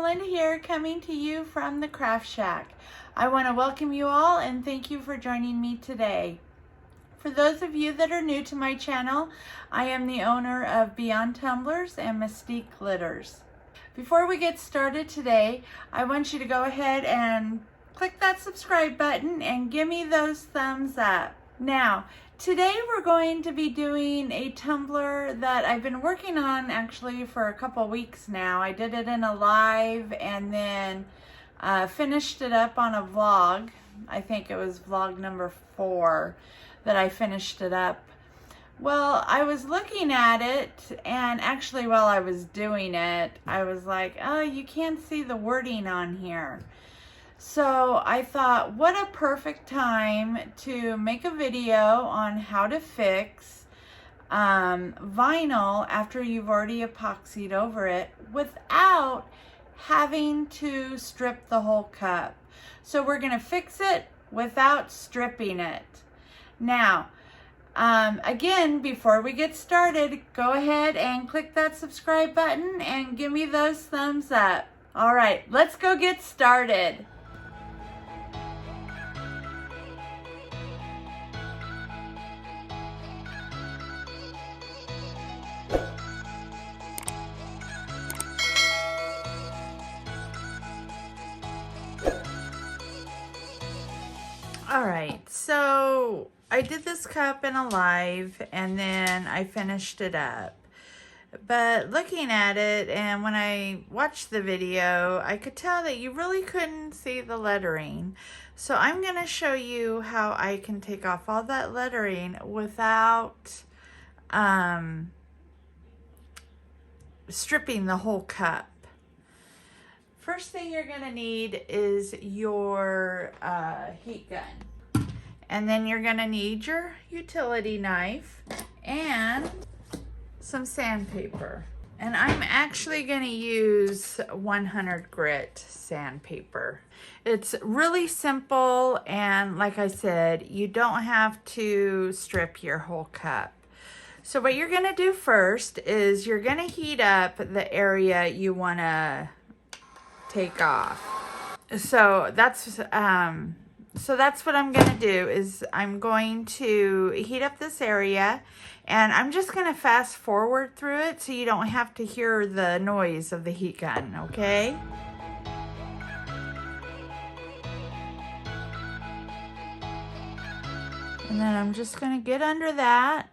Linda here, coming to you from the Craft Shack. I want to welcome you all and thank you for joining me today. For those of you that are new to my channel, I am the owner of Beyond Tumblers and Mystique Glitters. Before we get started today, I want you to go ahead and click that subscribe button and give me those thumbs up. Now, today we're going to be doing a tumbler that I've been working on actually for a couple weeks now. I did it in a live and then finished it up on a vlog. I think it was vlog number 4 that I finished it up. Well, I was looking at it, and actually while I was doing it, I was like, oh, you can't see the wording on here. So I thought, what a perfect time to make a video on how to fix vinyl after you've already epoxied over it without having to strip the whole cup. So we're going to fix it without stripping it. Now, again, before we get started, go ahead and click that subscribe button and give me those thumbs up. All right, let's go get started. All right, so I did this cup in a live and then I finished it up. But looking at it and when I watched the video, I could tell that you really couldn't see the lettering. So I'm going to show you how I can take off all that lettering without stripping the whole cup. First thing you're going to need is your heat gun. And then you're going to need your utility knife and some sandpaper. And I'm actually going to use 100 grit sandpaper. It's really simple, and like I said, you don't have to strip your whole cup. So what you're going to do first is you're going to heat up the area you want to take off. So that's what I'm going to do is I'm going to heat up this area, and I'm just going to fast forward through it so you don't have to hear the noise of the heat gun, okay? And then I'm just going to get under that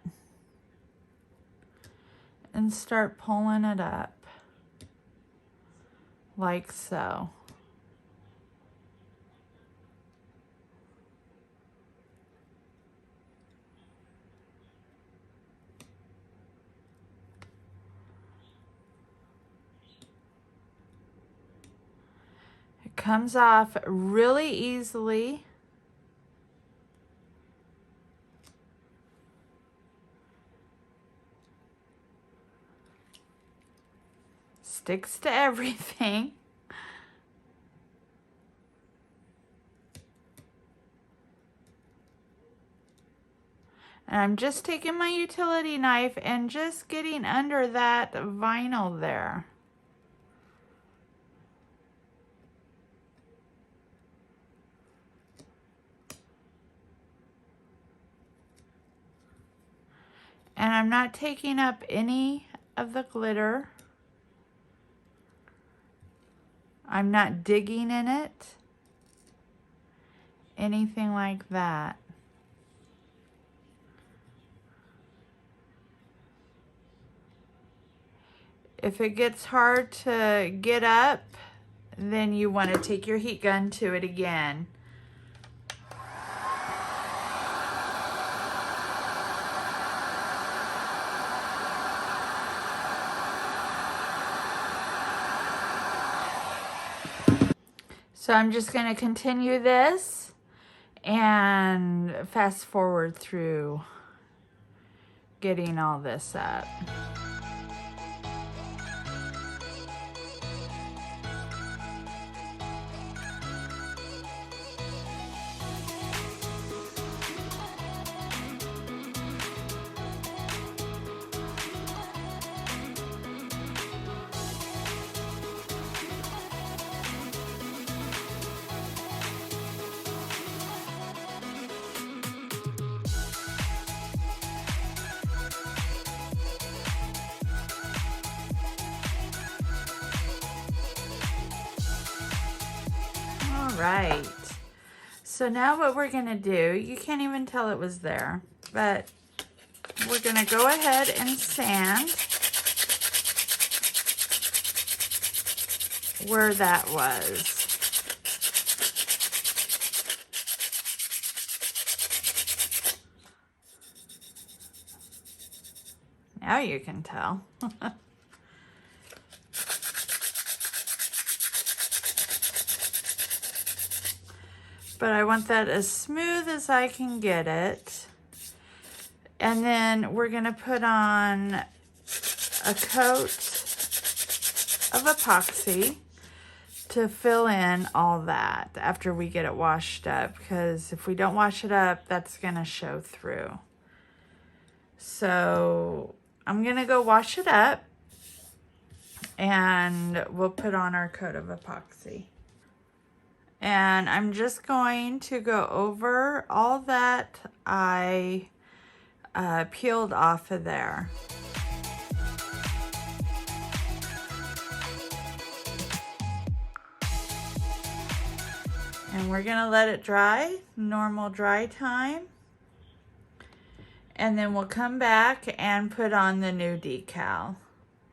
and start pulling it up like so. It comes off really easily. Sticks to everything. And I'm just taking my utility knife and just getting under that vinyl there. And I'm not taking up any of the glitter. I'm not digging in it, anything like that. If it gets hard to get up, then you want to take your heat gun to it again. So I'm just going to continue this and fast forward through getting all this up. right. So now what we're gonna do, you can't even tell it was there, but we're gonna go ahead and sand where that was. Now you can tell. But I want that as smooth as I can get it. And then we're gonna put on a coat of epoxy to fill in all that after we get it washed up, because if we don't wash it up, that's gonna show through. So I'm gonna go wash it up and we'll put on our coat of epoxy. And I'm just going to go over all that I peeled off of there. And we're gonna let it dry, normal dry time. And then we'll come back and put on the new decal,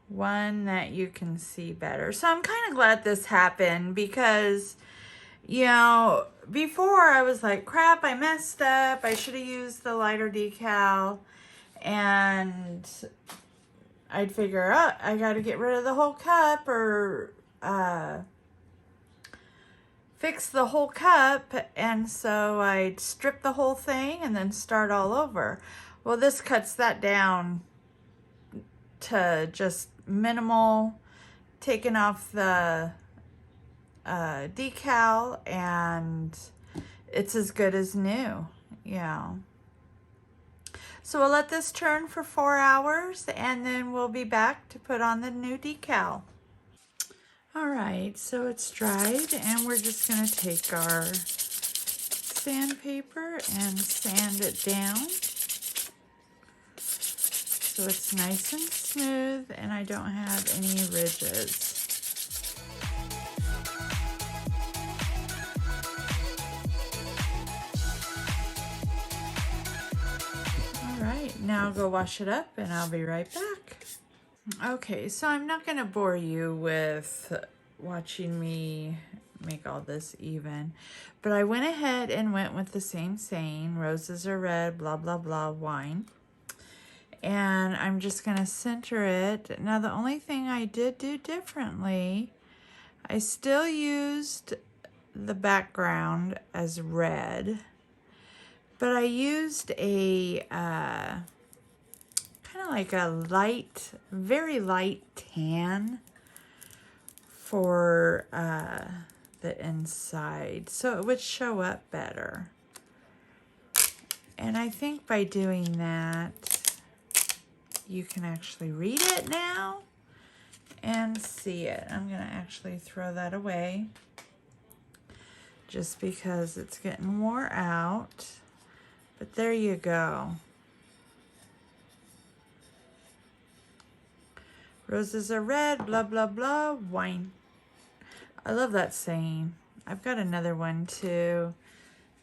one that you can see better. So I'm kind of glad this happened because, you know, before I was like, crap, I messed up. I should have used the lighter decal. And I'd figure out I got to get rid of the whole cup or fix the whole cup. And so I'd strip the whole thing and then start all over. Well, this cuts that down to just minimal, taking off the decal, and it's as good as new, yeah. So we'll let this turn for 4 hours and then we'll be back to put on the new decal. All right, so it's dried and we're just gonna take our sandpaper and sand it down so it's nice and smooth and I don't have any ridges. Now I'll go wash it up and I'll be right back. Okay, so I'm not gonna bore you with watching me make all this even, but I went ahead and went with the same saying, roses are red, blah, blah, blah, wine. And I'm just gonna center it. Now the only thing I did do differently, I still used the background as red, but I used a kind of like a light, very light tan for the inside, so it would show up better. And I think by doing that, you can actually read it now and see it. I'm gonna actually throw that away just because it's getting wore out. But there you go. Roses are red, blah, blah, blah, wine. I love that saying. I've got another one too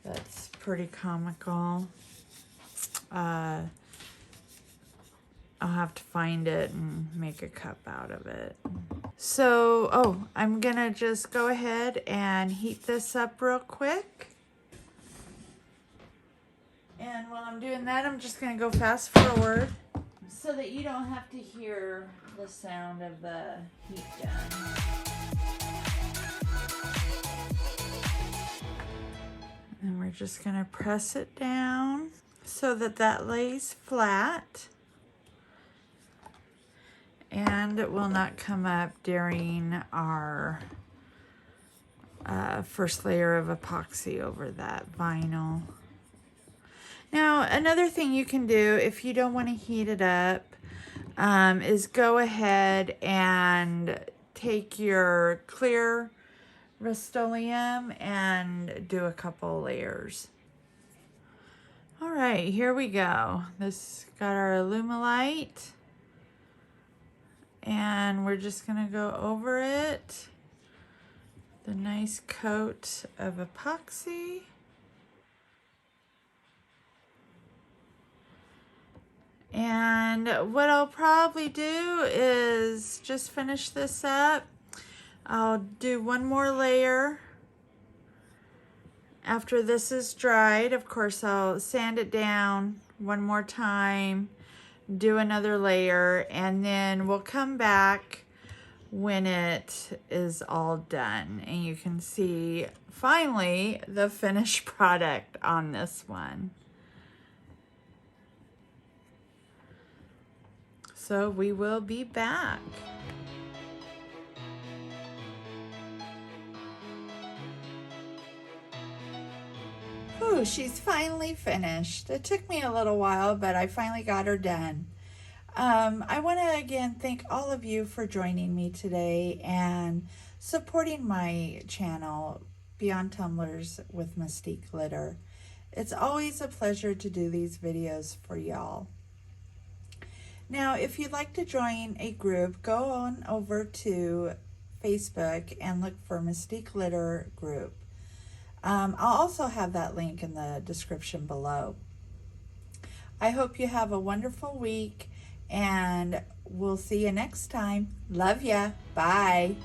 that's pretty comical. I'll have to find it and make a cup out of it. So, I'm gonna just go ahead and heat this up real quick. And while I'm doing that, I'm just gonna go fast forward so that you don't have to hear the sound of the heat gun. And we're just gonna press it down so that that lays flat and it will not come up during our first layer of epoxy over that vinyl. Now, another thing you can do if you don't want to heat it up is go ahead and take your clear Rust-Oleum and do a couple layers. All right, here we go. This got our Alumilite, and we're just gonna go over it. the nice coat of epoxy. And what I'll probably do is just finish this up. I'll do one more layer after this is dried. Of course, I'll sand it down one more time, do another layer, and then we'll come back when it is all done. And you can see finally the finished product on this one. So we will be back. Ooh, she's finally finished. It took me a little while, but I finally got her done. I want to again thank all of you for joining me today and supporting my channel, Beyond Tumblers with Mystique Glitter. It's always a pleasure to do these videos for y'all. Now, if you'd like to join a group, go on over to Facebook and look for Mystique Glitter Group. I'll also have that link in the description below. I hope you have a wonderful week, and we'll see you next time. Love ya. Bye.